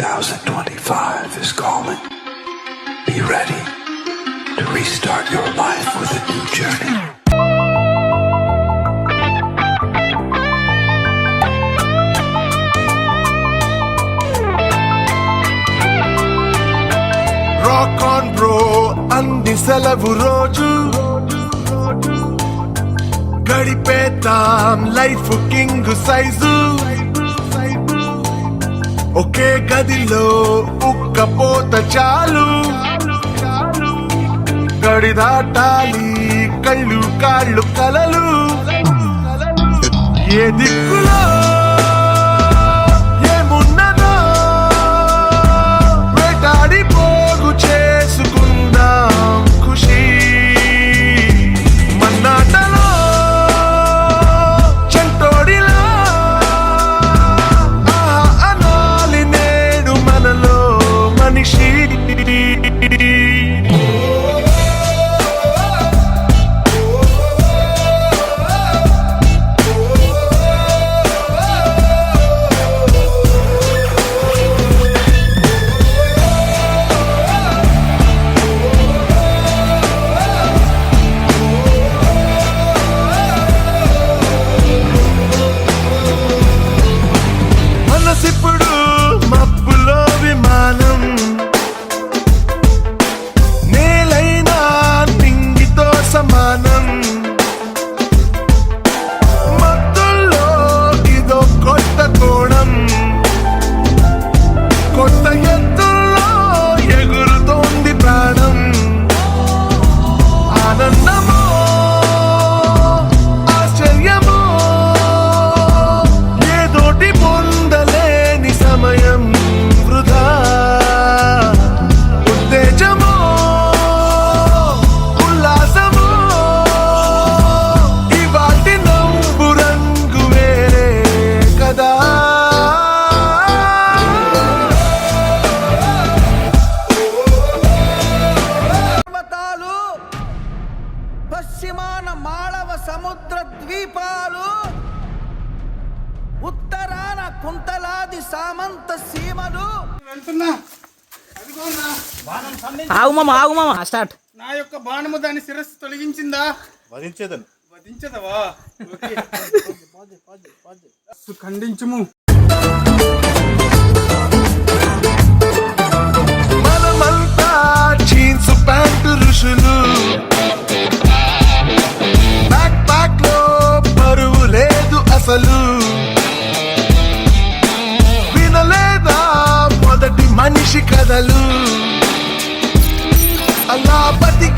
2025 is calling. Be ready to restart your life with a new journey. Rock on bro, అంది సెలవు రోజు గడిపేతాం life king size ఒకే గదిలో ఉక్కపోత చాలు గడి దాటాలి కళ్ళు కాళ్ళు కలలు ఏ దిక్కులో ఏమున్నదో వేటాడి పోగు చేసుకుందాం ఖుషి మన్నాటలో చంటోడిలా అనాలి నేడు మనలో మనిషి మనసిప్పుడు మబ్బులో విమానం నేలైనా నింగితో సమానం మత్తుల్లో ఇదో కొత్త కోణం కొత్త ఎత్తుల్లో ఎగురుతోంది ప్రాణం ఆనందమో ఆశ్చర్యమో ఏదోటి పొందలేని సమయం వృధా ఉత్తేజమో ఉల్లాసమో ఇవాటి నవ్వు రంగు వేరే కదా పర్వతాలు పశ్చిమాన మాళవ సముద్ర ద్వీపాలు ఉత్తరాన కుంతలాది సామంత సీమలు ఆగు మామ స్టార్ట్. నా యొక్క బాణము దాని శిరస్సు తొలగించిందా? వధించదవా? ఓకే. ఖండించుము. మనమంతా జీన్స్ ప్యాంటు ఋషులు బ్యాక్ ప్యాక్ లో బరువు లేదు అసలు వినలేదా మొదటి మనిషి కథలు అలా బతి